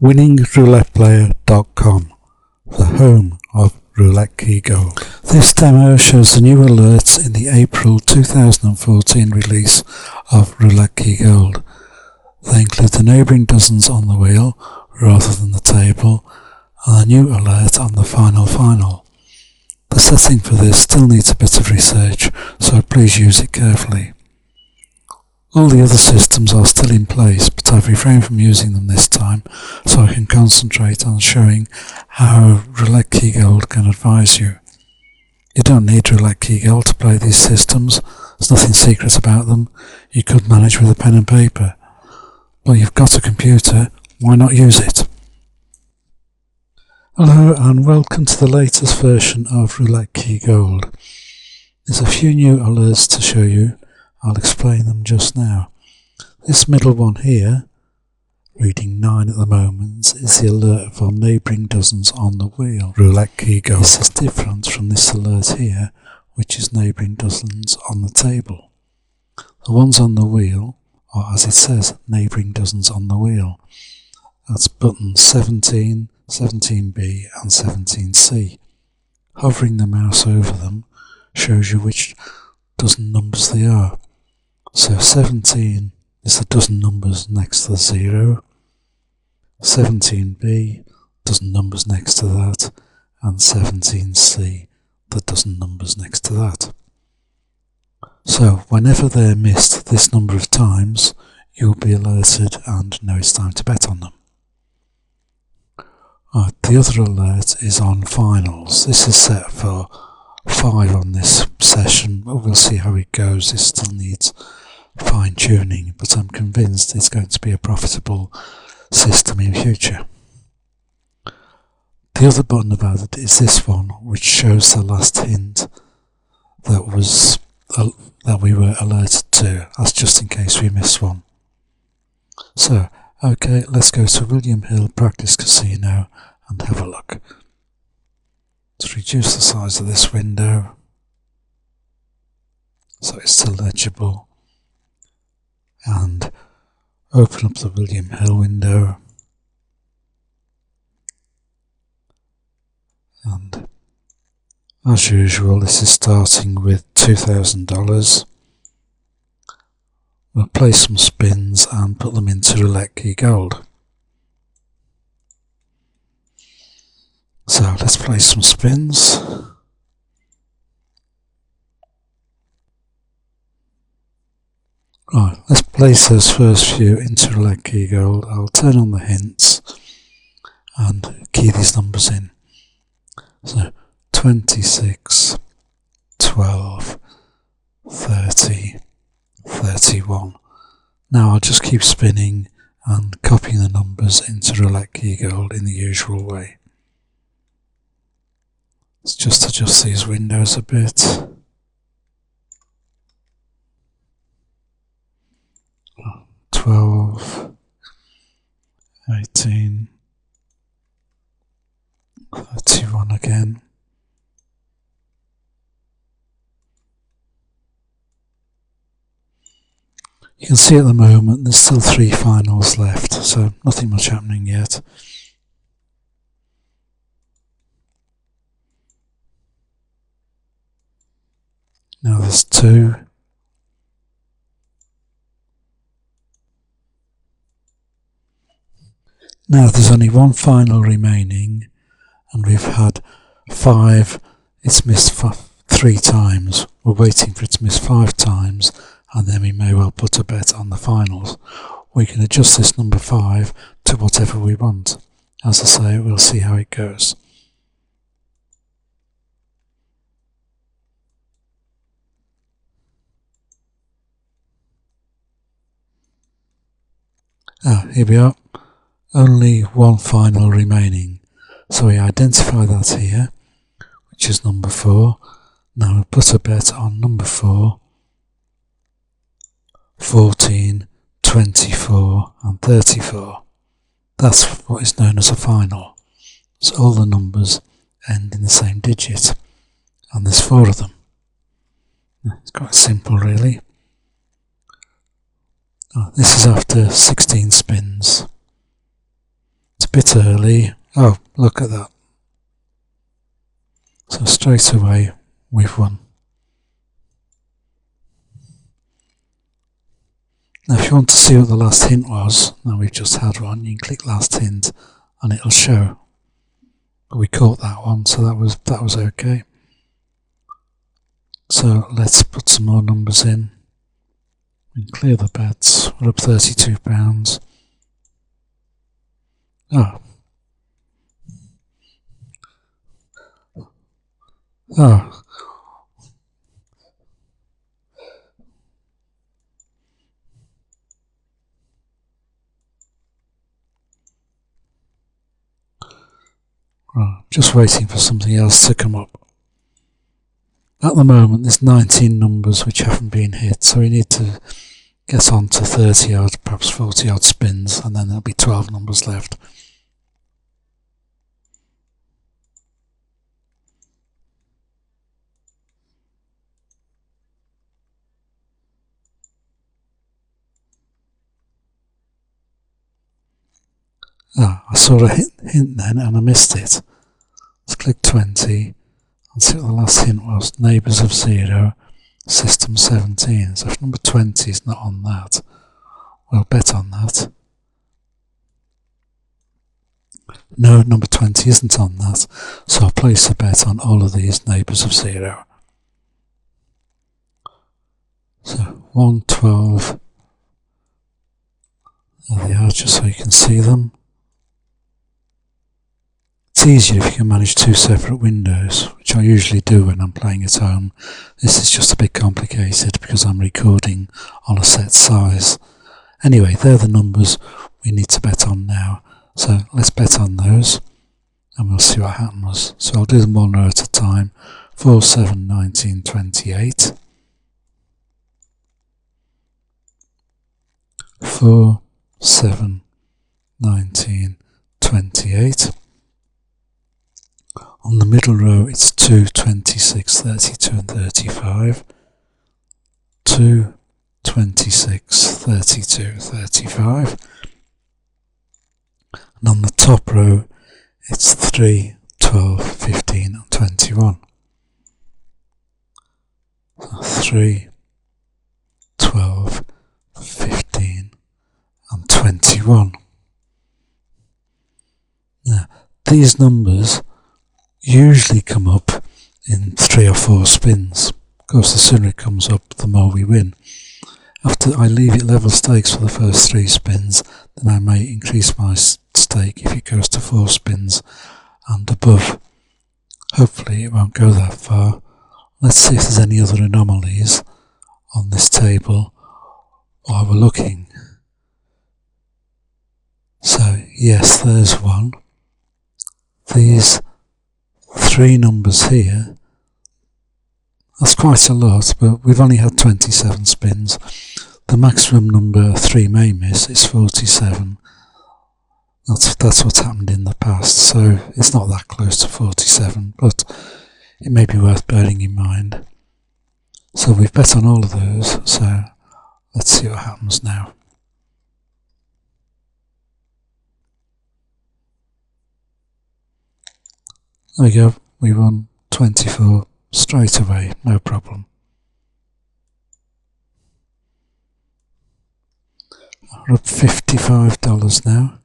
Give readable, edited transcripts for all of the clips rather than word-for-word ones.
winningrouletteplayer.com, the home of Roulette Key Gold. This demo shows the new alerts in the April 2014 release of Roulette Key Gold. They include the neighbouring dozens on the wheel rather than the table, and a new alert on the final. The setting for this still needs a bit of research, so please use it carefully. All the other systems are still in place, but I've refrained from using them this time so I can concentrate on showing how Roulette Key Gold can advise you. You don't need Roulette Key Gold to play these systems. There's nothing secret about them. You could manage with a pen and paper. But you've got a computer, why not use it? Hello and welcome to the latest version of Roulette Key Gold. There's a few new alerts to show you. I'll explain them just now. This middle one here, reading 9 at the moment, is the alert for neighbouring dozens on the wheel. Roulette Key Gold. This is different from this alert here, which is neighbouring dozens on the table. The ones on the wheel, or as it says, neighbouring dozens on the wheel. That's buttons 17, 17B and 17C. Hovering the mouse over them shows you which dozen numbers they are. So 17 is the dozen numbers next to the 0, 17B, dozen numbers next to that, and 17C, the dozen numbers next to that. So whenever they're missed this number of times, you'll be alerted and know it's time to bet on them. The other alert is on finals. This is set for 5 on this session, but we'll see how it goes. This still needs fine tuning, but I'm convinced it's going to be a profitable system in future. The other button I've added is this one, which shows the last hint that we were alerted to. That's just in case we miss one. So, okay, let's go to William Hill Practice Casino and have a look. Let's reduce the size of this window so it's still legible, and open up the William Hill window, and as usual this is starting with $2,000. We'll play some spins and put them into Roulette Key Gold. So let's play some spins. Right, let's place those first few into Roulette Key Gold. I'll turn on the hints and key these numbers in. So 26, 12, 30, 31. Now I'll just keep spinning and copying the numbers into Roulette Key Gold in the usual way. Let's just adjust these windows a bit. 12, 18, 31 again. You can see at the moment there's still 3 finals left, so nothing much happening yet. Now there's 2. Now there's only 1 final remaining, and we've had 5. It's missed 3 times. We're waiting for it to miss 5 times, and then we may well put a bet on the finals. We can adjust this number 5 to whatever we want. As I say, we'll see how it goes. Here we are. Only 1 final remaining. So we identify that here, which is number 4. Now we'll put a bet on number 4, 14, 24 and 34. That's what is known as a final. So all the numbers end in the same digit, and there's 4 of them. It's quite simple really. This is after 16 spins. It's a bit early. Oh, look at that. So straight away we've won. Now if you want to see what the last hint was, now we've just had one, you can click last hint and it'll show. But we caught that one, so that was okay. So let's put some more numbers in and clear the bets. We're up £32. Oh. Oh. Right, just waiting for something else to come up. At the moment there's 19 numbers which haven't been hit, so we need to get on to 30 odd, perhaps 40 odd spins, and then there'll be 12 numbers left. Ah, I saw a hint then and I missed it. Let's click 20 and see what the last hint was. Neighbours of 0, system 17. So if number 20 is not on that, we'll bet on that. No, number 20 isn't on that, so I'll place a bet on all of these Neighbours of 0. So 1, 12, there they are, just so you can see them. It's easier if you can manage two separate windows, which I usually do when I'm playing at home. This is just a bit complicated because I'm recording on a set size. Anyway, they're the numbers we need to bet on now. So let's bet on those and we'll see what happens. So I'll do them one row at a time. 4, 7, 19, 28. 4, 7, 19, 28. On the middle row it's 2, 26, 32 and 35. 2, 26, 32, 35. And on the top row it's 3, 12, 15 and 21. So 3, 12, 15 and 21. Now these numbers usually come up in 3 or 4 spins. Of course, the sooner it comes up, the more we win. After I leave it level stakes for the first 3 spins, then I may increase my stake if it goes to 4 spins and above. Hopefully it won't go that far. Let's see if there's any other anomalies on this table while we're looking. So yes, there's one. These 3 numbers here, that's quite a lot, but we've only had 27 spins. The maximum number 3 may miss is 47. That's what's happened in the past, so it's not that close to 47, but it may be worth bearing in mind. So we've bet on all of those, so let's see what happens now. There we go, we won 24 straight away, no problem. We're up $55 now.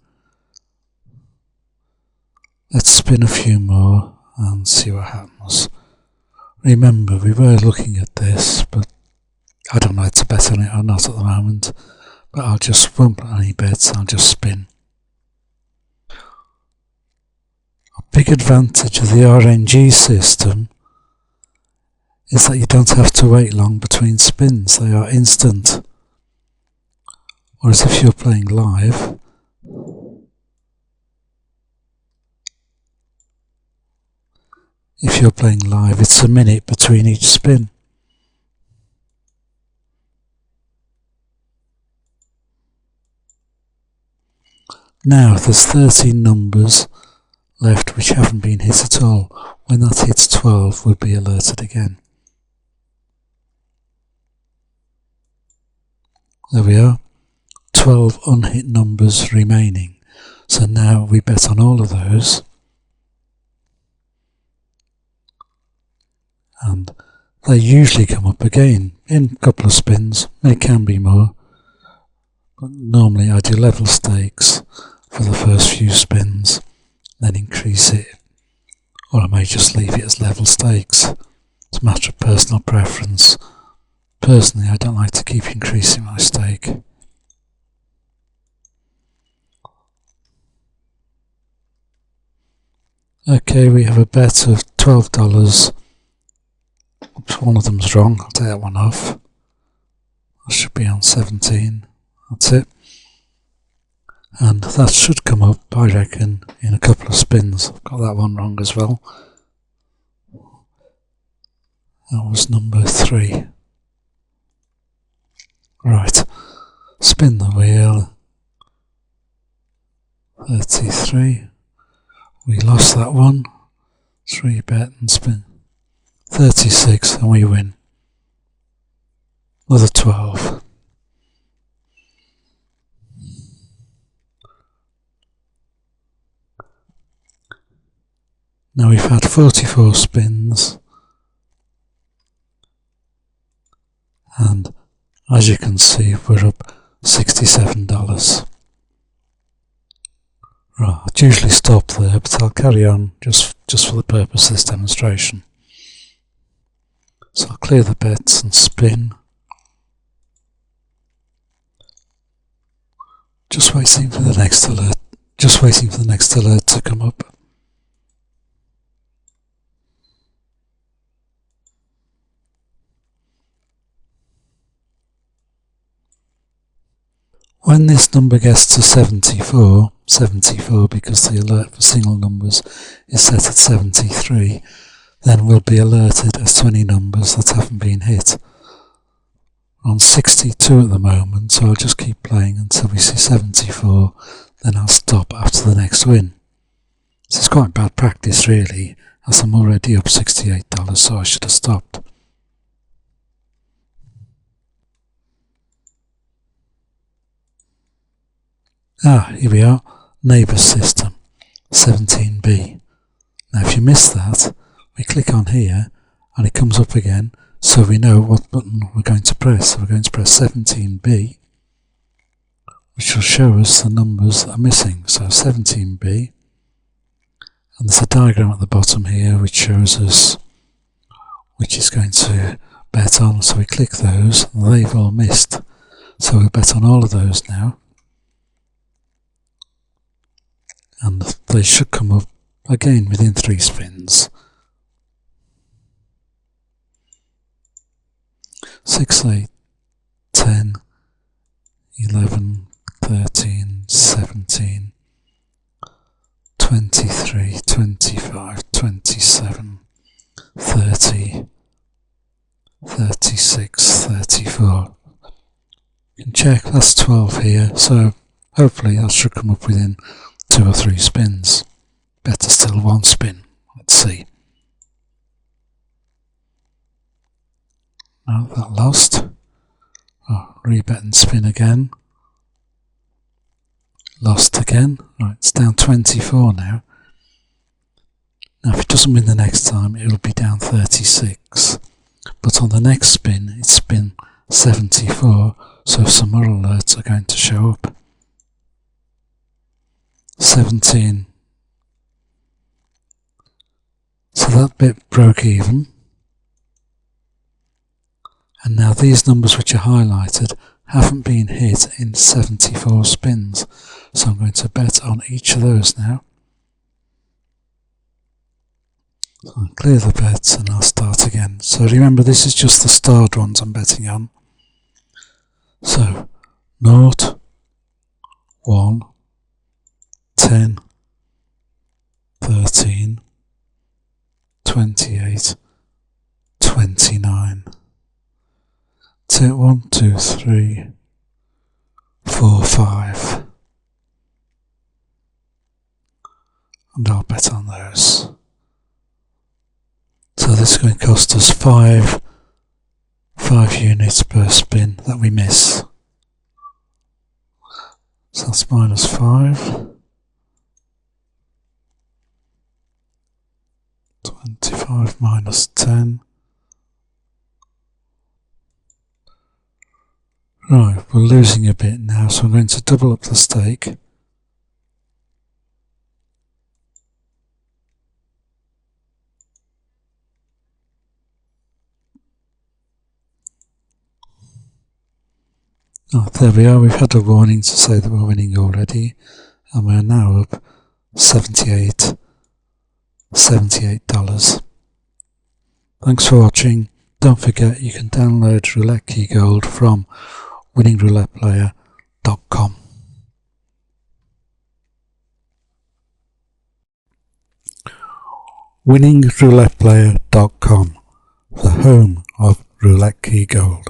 Let's spin a few more and see what happens. Remember, we were looking at this, but I don't know to bet on it or not at the moment. But I won't put any bets, I'll just spin. A big advantage of the RNG system is that you don't have to wait long between spins, they are instant. Whereas if you're playing live, it's a minute between each spin. Now there's 13 numbers left which haven't been hit at all. When that hits 12, we'll be alerted again. There we are. 12 unhit numbers remaining. So now we bet on all of those, and they usually come up again in a couple of spins. It can be more, but normally I do level stakes for the first few spins, then increase it, or I may just leave it as level stakes. It's a matter of personal preference. Personally, I don't like to keep increasing my stake. Okay, we have a bet of $12. Oops, one of them's wrong, I'll take that one off. I should be on 17, that's it. And that should come up, I reckon, in a couple of spins. I've got that one wrong as well. That was number 3. Right, spin the wheel. 33. We lost that one. 3 bet and spin. 36 and we win. Another 12. Now we've had 44 spins, and as you can see we're up $67. Right, I'd usually stop there, but I'll carry on just for the purpose of this demonstration. So I'll clear the bets and spin. Just waiting for the next alert. Just waiting for the next alert to come up. When this number gets to 74 because the alert for single numbers is set at 73, then we'll be alerted as to any numbers that haven't been hit. We're on 62 at the moment, so I'll just keep playing until we see 74, then I'll stop after the next win. This is quite bad practice really, as I'm already up $68, so I should have stopped. Here we are, Neighbours system, 17B. Now if you missed that, we click on here and it comes up again, so we know what button we're going to press. So we're going to press 17B, which will show us the numbers that are missing. So 17B, and there's a diagram at the bottom here which shows us which is going to bet on. So we click those, and they've all missed. So we'll bet on all of those now. And they should come up again within 3 spins. 6, 8, 10, 11, 13, 17, 23, 25, 27, 30, 36, 34. You can check, that's 12 here, so hopefully that should come up within 2 or 3 spins. Better still 1 spin. Let's see. No, that lost. Oh, rebet and spin again. Lost again. Right, it's down 24 now. Now if it doesn't win the next time, it will be down 36. But on the next spin, it's spin 74, so some more alerts are going to show up. 17. So that bit broke even. And now these numbers which are highlighted haven't been hit in 74 spins. So I'm going to bet on each of those now. So I'll clear the bets and I'll start again. So remember, this is just the starred ones I'm betting on. So 0, 1, 10, 13, 28, 29. 1, 2, 3, 4, 5. And I'll bet on those. So this is going to cost us 5 units per spin that we miss. So that's -5. 5 minus 10. Right, we're losing a bit now, so I'm going to double up the stake. Oh, there we are, we've had a warning to say that we're winning already, and we're now up $78. Thanks for watching. Don't forget you can download Roulette Key Gold from winningrouletteplayer.com. winningrouletteplayer.com, the home of Roulette Key Gold.